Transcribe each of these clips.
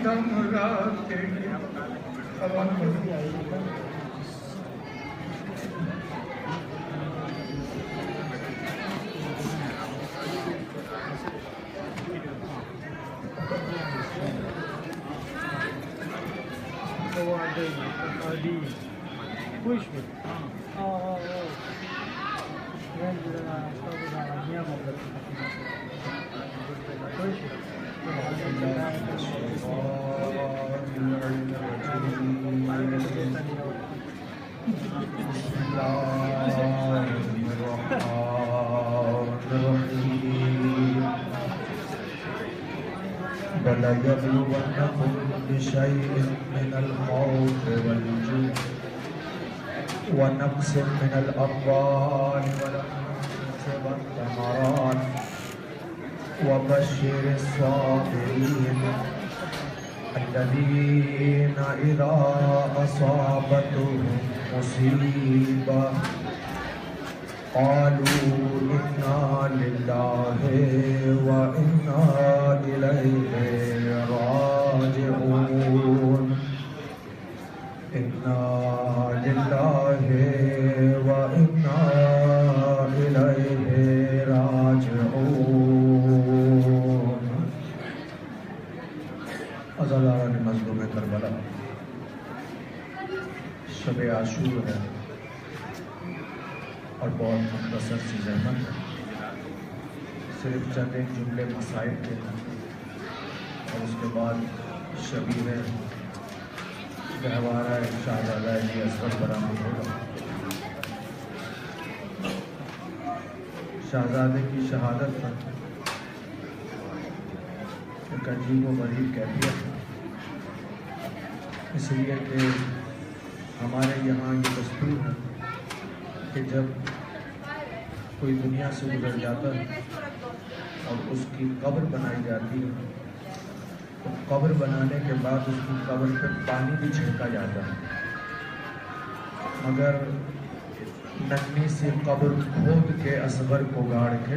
دم رکھے وَلَيَبْلُوَنَّكُم بِشَيْءٍ مِّنَ الْخَوْفِ وَالْجُوعِ وَنَقْصٍ مِّنَ الْأَمْوَالِ وَالْأَنفُسِ وَالثَّمَرَاتِ وَبَشِّرِ الصَّابِرِينَ الَّذِينَ إِذَا أَصَابَتْهُمْ مُصِيبَةٌ قالوا إنا لله وإنا إليه راجعون إنا لله وإنا إليه راجعون عزاداران مظلوم کربلا شب عاشور ہے اور بہت مختصر سی زحمت ہے، صرف چند ایک جملے مسائل کے ہیں اور اس کے بعد شبیہ گہوارہ شہزادہ علی اصغر برآمد ہوگا۔ شہزادے کی شہادت پر ایک عجیب و غریب کیفیت ہے، اس لیے کہ ہمارے یہاں یہ دستور ہے کہ جب کوئی دنیا سے گزر جاتا ہے اور اس کی قبر بنائی جاتی ہے تو قبر بنانے کے بعد اس کی قبر پہ پانی بھی چھڑکا جاتا ہے، مگر ننھی سی قبر کھود کے اصغر کو گاڑ کے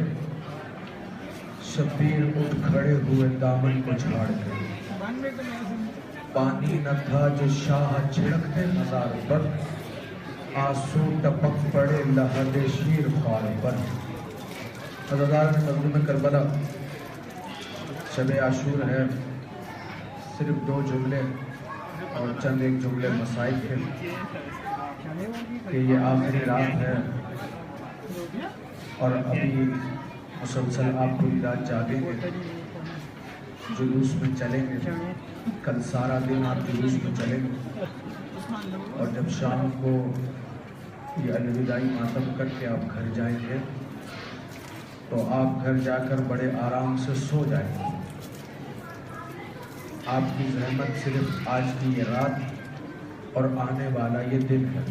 شبیر اٹھ کھڑے ہوئے دامن کو جھاڑ کے، پانی نہ تھا جو شاہ چھڑکتے مزار پر، آنسو ٹپک پڑے لحد شیر خوار پر۔ عزاداران مظلوم کربلا شب عاشور ہے، صرف 2 جملے اور چند ایک جملے مسائل کے کہ یہ آخری رات ہے اور ابھی مسلسل آپ پوری رات جاگیں گے، جلوس میں چلیں گے، کل سارا دن آپ جلوس میں چلیں گے اور جب شام کو یہ الوداعی ماتم کر کے آپ گھر جائیں گے تو آپ گھر جا کر بڑے آرام سے سو جائیں گے۔ آپ کی زحمت صرف آج کی یہ رات اور آنے والا یہ دن ہے،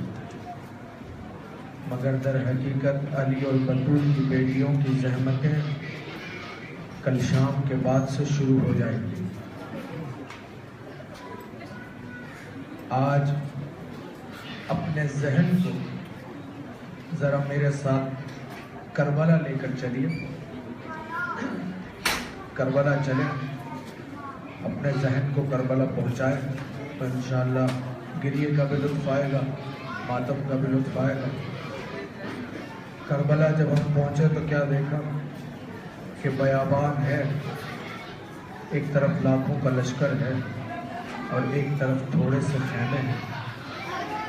مگر در حقیقت علی اور بطول کی بیٹیوں کی زحمتیں کل شام کے بعد سے شروع ہو جائیں گی۔ آج اپنے ذہن کو ذرا میرے ساتھ کربلا لے کر چلیے، کربلا چلیں، اپنے ذہن کو کربلا پہنچائیں تو انشاءاللہ گریے کا بھی لطف آئے گا، ماتم کا بھی لطف آئے گا۔ کربلا جب ہم پہنچے تو کیا دیکھا کہ بیابان ہے، ایک طرف لاکھوں کا لشکر ہے اور ایک طرف تھوڑے سے خیمے ہیں۔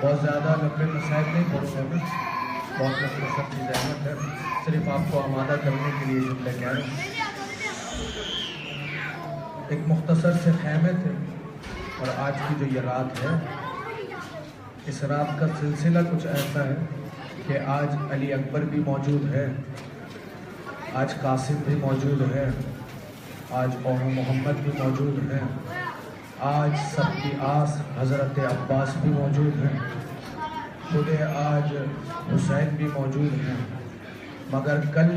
بہت زیادہ لمبے مسائل نہیں پڑھوں گا میں، بہت مختصر سی زحمت ہے، صرف آپ کو آمادہ کرنے کے لیے جملے کہہ رہے ہیں۔ ایک مختصر سے خیمے تھے اور آج کی جو یہ رات ہے، اس رات کا سلسلہ کچھ ایسا ہے کہ آج علی اکبر بھی موجود ہے، آج قاسم بھی موجود ہے، آج قوم محمد بھی موجود ہے، آج سب کی آس حضرت عباس بھی موجود ہیں، خود آج حسین بھی موجود ہیں، مگر کل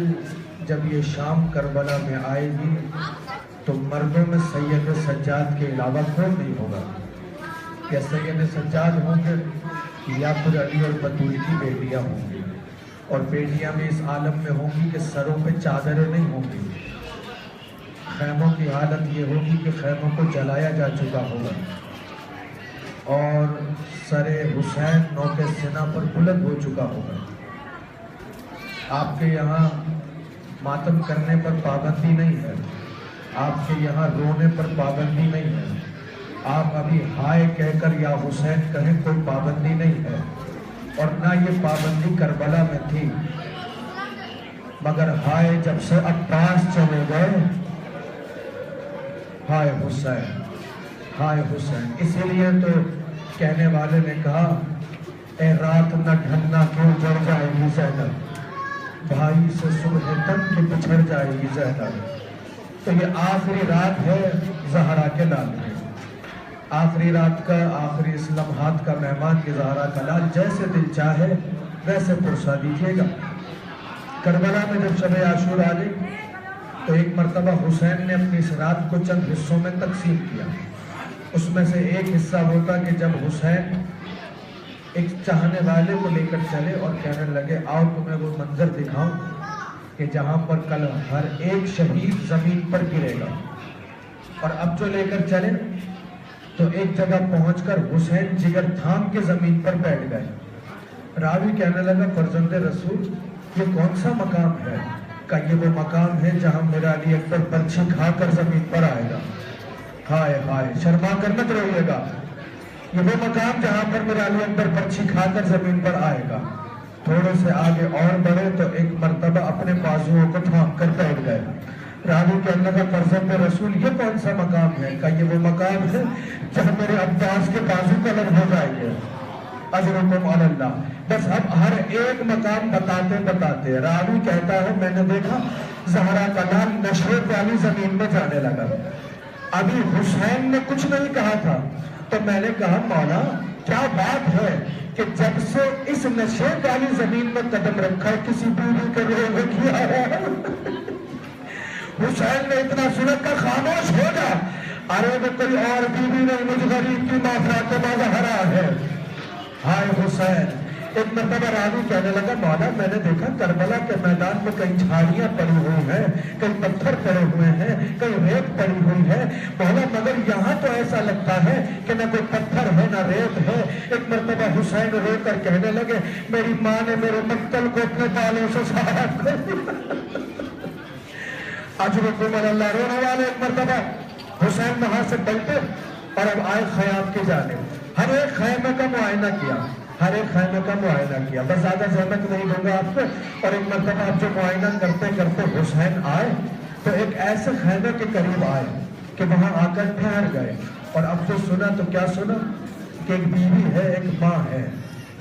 جب یہ شام کربلا میں آئے گی تو مردوں میں سید سجاد کے علاوہ کون نہیں ہوگا؟ یا سید سجاد ہوں گے یا پھر علی اور بطول کی بیٹیاں ہوں گی، اور بیٹیاں بھی اس عالم میں ہوں گی کہ سروں پہ چادریں نہیں ہوں گی، خیموں کی حالت یہ ہوگی کہ خیموں کو جلایا جا چکا ہوگا اور سر حسین نوک سینہ پر بلند ہو چکا ہوگا۔ آپ کے یہاں ماتم کرنے پر پابندی نہیں ہے، آپ کے یہاں رونے پر پابندی نہیں ہے، آپ ابھی ہائے کہہ کر یا حسین کہیں کوئی پابندی نہیں ہے، اور نہ یہ پابندی کربلا میں تھی، مگر ہائے جب سے عباس چلے گئے، ہائے حسین، ہائے حسین۔ اسی لیے تو کہنے والے نے کہا اے رات نہ ڈھلنا کیوں جڑ جائے گی زینب، بھائی سے صبح تک کہ بچھڑ جائے گی زینب۔ تو یہ آخری رات ہے زہرا کے لال کی، آخری رات کا، آخری اس لمحات کا مہمان کی زہرا کا لال، جیسے دل چاہے ویسے پرسا دیجیے گا۔ کربلا میں جب شب عاشور آ گئی تو ایک مرتبہ حسین نے اپنی اس رات کو چند حصوں میں تقسیم کیا۔ اس میں سے ایک حصہ ہوتا کہ جب حسین ایک چاہنے والے کو لے کر چلے اور کہنے لگے آؤ تمہیں وہ منظر دکھاؤں کہ جہاں پر کل ہر ایک شہید زمین پر گرے گا، اور اب جو لے کر چلے تو ایک جگہ پہنچ کر حسین جگر تھام کے زمین پر بیٹھ گئے۔ راوی کہنے لگا فرزند رسول یہ کون سا مقام ہے؟ کہ یہ وہ مقام ہے جہاں میرا علی اکبر پرچھی کھا کر زمین پر آئے گا۔ ہائے ہائے، شرما کر مت رہیے گا، یہ وہ مقام جہاں پر میرا علی اکبر پرچھی کھا کر زمین پر آئے گا۔ تھوڑے سے آگے اور بڑھے تو ایک مرتبہ اپنے بازوؤں کو تھام کر بیٹھ گئے۔ راوی کہنے لگا فرزند رسول یہ کون سا مقام ہے؟ کہ یہ وہ مقام ہے جہاں میرے عباس کے بازو قلم ہو جائیں گے۔ اجرکم علی اللہ۔ بس اب ہر ایک مقام بتاتے بتاتے راوی کہتا ہے میں نے دیکھا زہرا کا لال نشے والی زمین میں جانے لگا۔ ابھی حسین نے کچھ نہیں کہا تھا تو میں نے کہا مولا کیا بات ہے کہ جب سے اس نشے والی زمین میں قدم رکھا ہے کسی بیوی کے روے کیا ہے؟ حسین نے اتنا سن کر خاموش ہو جا، ارے میں کوئی اور بیوی نہیں، مجھ غریب کی معافرات کا زہرا ہے۔ ہائے حسین۔ ایک مرتبہ راوی کہنے لگا مولا میں نے دیکھا کربلا کے میدان میں کئی جھاڑیاں پڑی ہوئی ہیں، کئی پتھر پڑے ہوئے ہیں، کئی ریت پڑی ہوئی ہے مولا، مگر یہاں تو ایسا لگتا ہے کہ نہ کوئی پتھر ہے نہ ریت ہے۔ ایک مرتبہ حسین رو کر کہنے لگے میری ماں نے میرے مقتل کو اپنے بالوں سے صاف کر دیا۔ اجرکم علی اللہ۔ رونے والے ایک مرتبہ حسین وہاں سے پلٹے اور اب آئے خیام کی جانب، ہر ایک خیمے کا معائنہ کیا، ہر ایک خیمے کا معائنہ کیا۔ بس زیادہ زحمت نہیں دوں گا آپ کو۔ اور ایک مرتبہ آپ جو معائنہ کرتے کرتے حسین آئے تو ایک ایسے خیمے کے قریب آئے کہ وہاں آ کر ٹھہر گئے، اور اب جو سنا تو کیا سنا کہ ایک بیوی ہے، ایک ماں ہے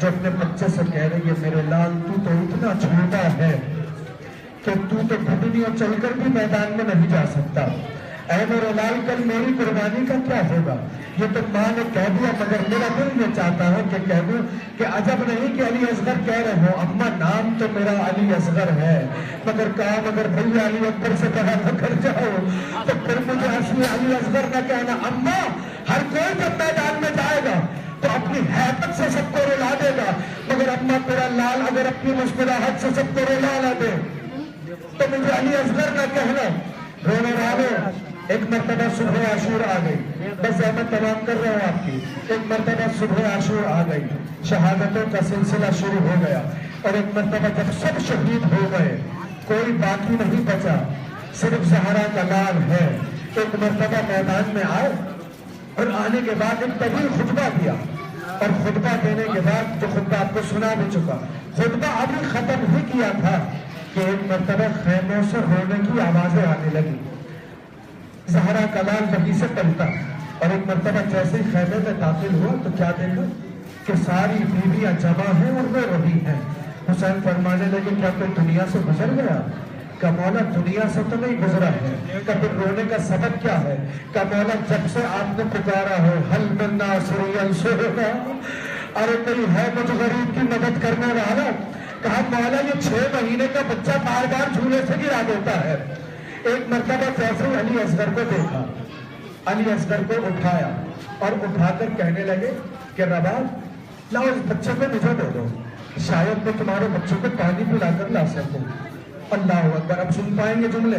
جو اپنے بچے سے کہہ رہی ہے میرے لال تو اتنا چھوٹا ہے کہ تو گھٹنیوں چل کر بھی میدان میں نہیں جا سکتا، اے میرے لال کل میری قربانی کا کیا ہوگا؟ یہ تو ماں نے کہہ دیا مگر میرا دل یہ چاہتا ہے کہ کہہ دوں کہ عجب نہیں کہ علی اصغر کہہ رہے ہو، اماں نام تو میرا علی اصغر ہے مگر کام اگر بھیا علی اکبر سے کہا نہ کر جاؤ تو پھر مجھے اصلی علی اصغر نہ کہنا۔ اماں ہر کوئی جب میدان میں جائے گا تو اپنی حیبت سے سب کو رلا دے گا، مگر اماں تیرا لال اگر اپنی مسکراہٹ سے سب کو رلا نہ دے تو مجھے علی اصغر نہ کہنا۔ رونے والے ایک مرتبہ صبح عاشور آ گئی، بس زحمت تمام کر رہا ہوں آپ کی۔ ایک مرتبہ صبح عاشور آ گئی، شہادتوں کا سلسلہ شروع ہو گیا، اور ایک مرتبہ جب سب شہید ہو گئے کوئی باقی نہیں بچا، صرف زہرا کا لال ہے۔ ایک مرتبہ میدان میں آئے اور آنے کے بعد ایک طویل خطبہ دیا، اور خطبہ دینے کے بعد جو خطبہ آپ کو سنا بھی چکا، خطبہ ابھی ختم ہی کیا تھا کہ ایک مرتبہ خیموں سے رونے کی آوازیں آنے لگی۔ زہرا کا لال وہیں سے پلٹا اور ایک مرتبہ جیسے ہی خیمے میں داخل ہوا تو کیا دیکھا کہ ساری بیویاں جمع ہیں اور رو رہی ہیں۔ حسین فرمانے لگے کیا کوئی دنیا سے گزر گیا؟ کہ مولا دنیا سے تو نہیں گزرا ہے۔ کہ پھر رونے کا سبب کیا ہے؟ کہ مولا جب سے آپ نے پکارا ہو حل من ناصر ینصرنا، ارے کوئی ہے مجھ غریب کی مدد کرنے والا؟ کہا مولا یہ 6 مہینے کا بچہ بار بار جھولے سے گرا دیتا ہے۔ ایک مرتبہ جیسے علی اصغر کو دیکھا، علی اصغر کو اٹھایا اور اٹھا کر کہنے لگے کہ رباب لاؤ اس بچے کو مجھے دے دو، شاید میں تمہارے بچوں کو پانی پلا کر لا سکوں۔ اللہ اکبر۔ اب سن پائیں گے جملے؟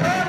2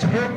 6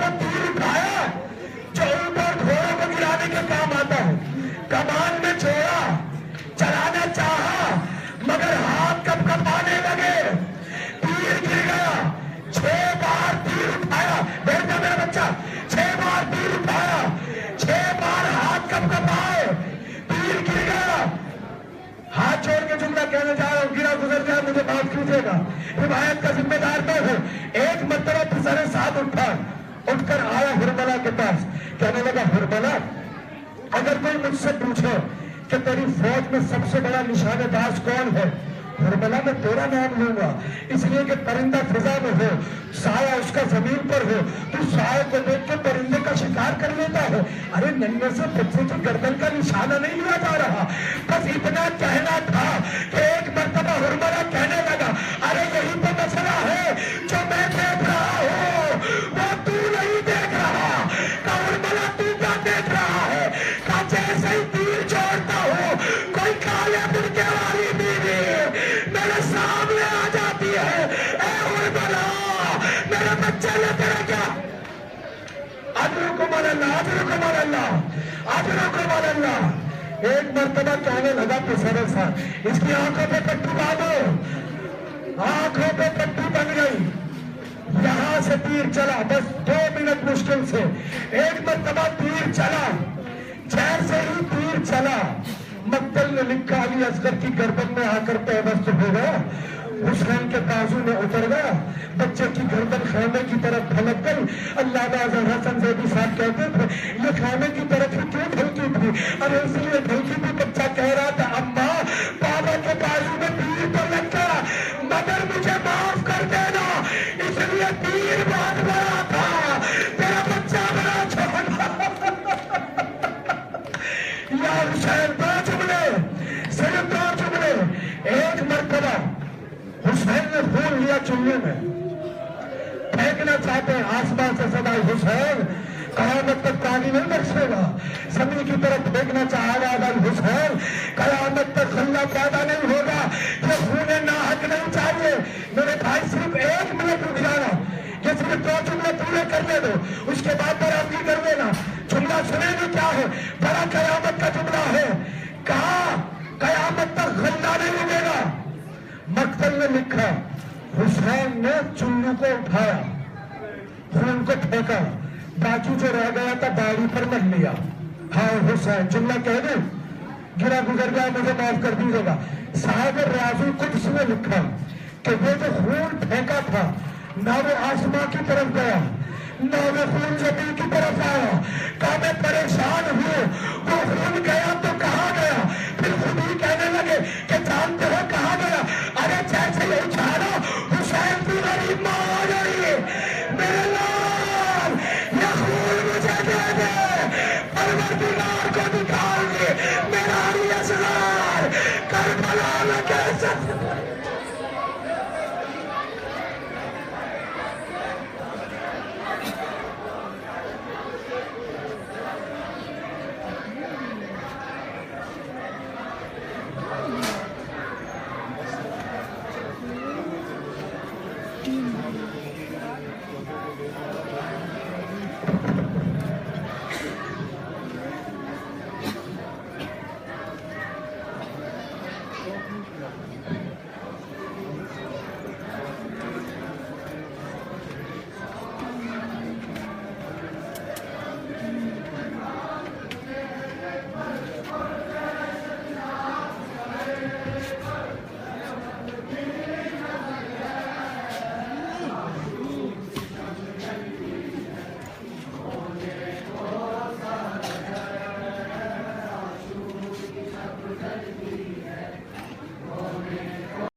وہ تیر اٹھایا جو اوپر گھوڑوں کو گرانے کے کام آتا ہے، کمان میں چھوڑا، چلانا چاہا مگر ہاتھ کب کپانے لگے، تیر گر گیا، 6 بار تیر اٹھایا، بیٹھ جا میرا بچہ، 6 بار تیر اٹھایا، 6 بار ہاتھ کب کپائے، تیر گر گیا، ہاتھ چھوڑ کے جملہ کہنے جا رہا ہوں، گرا گزر جائے مجھے معاف کیجیے گا، روایت کا ذمہ دار میں ہوں۔ ایک مرتبہ پسر ساتھ اٹھ کر آیا ہرملا کے پاس، کہنے لگا ہرملا اگر کوئی مجھ سے پوچھے کہ تیری فوج میں سب سے بڑا نشانہ باز کون ہے، ہرملا میں تیرا نام لوں گا، اس لیے کہ پرندہ فضا میں ہو، سایہ اس کا زمین پر ہو، تو سایہ کو دیکھ کے پرندے کا شکار کر لیتا ہے۔ ارے ننھے سے بچے کی گردن کا نشانہ نہیں لیا جا رہا، بس اتنا کہنا تھا کہ ایک مرتبہ ہرملا کہنے لگا ارے یہی تو مسئلہ ہے جو میں دیکھ رہا ہوں وہ تو نہیں دیکھ رہا۔ کہ ہرملا تو کیا دیکھ رہا ہے؟ کہ جیسے ہی تیر چھوڑتا ہوں کوئی کالے برقعے والی بیوی میرے سامنے آ جاتی ہے، اے ہرملا میرے بچے نے تیرا کیا؟ اجرکم اللہ، اجرکم اللہ، اجرکم اللہ۔ ایک مرتبہ کہنے لگا پسر صاحب اس کی آنکھوں پہ پٹی باندھو، آنکھوں پہ پٹی بن گئی، یہاں سے تیر چلا، بس 2 منٹ مشکل سے، ایک مرتبہ تیر چلا، جیسے ہی تیر چلا مقتل نے لکھا علی اصغر کی گردن میں آ کر پیوست ہو گیا، حسین کے بازو میں اتر گیا، بچے کی گردن خیمے کی طرف ڈھلک گئی۔ علامہ اظہر حسن زیدی صاحب کہتے تھے یہ خیمے کی طرف ہی کیوں ڈھلکی تھی؟ ارے اس لیے ڈھلکی تھی، بچہ کہہ رہا تھا اماں بابا کے بازو میں تیر تو لگ گیا مگر مجھے معاف کر دینا، اس لیے تیر بہت بڑا تھا، تیرا بچہ بڑا چھوٹا۔ یا حسین 2 جملے، صرف 2 جملے۔ ایک مرتبہ حسین نے خون لیا چلے میں، پھینکنا چاہتے ہیں، آسمان سے صدا حسین قیامت تک پانی نہیں برسے گا، زمین کی طرف پھینکنا چاہا گا حسین قیامت تک خلا پیدا نہیں ہوگا، یہ خون ناحق نہیں چاہیے۔ میرے بھائی صرف 1 منٹ رک جانا، یہ صرف 2 جملے پورے کرنے دو، اس کے بعد برابری کر دینا۔ جملہ سنیں گے کیا ہے؟ بڑا قیامت کا جملہ ہے، کہا قیامت تک خلا نہیں ہوگے گا۔ مقتل نے لکھا حسین نے چلو کو اٹھایا، خون کو پھینکا، باقی جو رہ گیا تھا داڑھی پر مل لیا۔ ہائے حسین، جملہ کہہ دیں، گرا گزر گیا مجھے معاف کر دیجیے گا۔ صاحب ریاض القدس نے لکھا کہ وہ جو خون پھینکا تھا نہ وہ آسمان کی طرف گیا نہ وہ خون زمین کی طرف آیا، کہا میں پریشان ہوں، وہ خون گیا تو کہاں گیا؟ پھر خود ہی کہنے لگے کہ جانتے ہو کہاں گیا؟ ارے جیسے ہی اچھالا حسین کی غریب ماں آ گئی، میرے لال یہ خون مجھے دے دے، پروردگار کو دکھاؤ گے میرا علی اصغر کربلا میں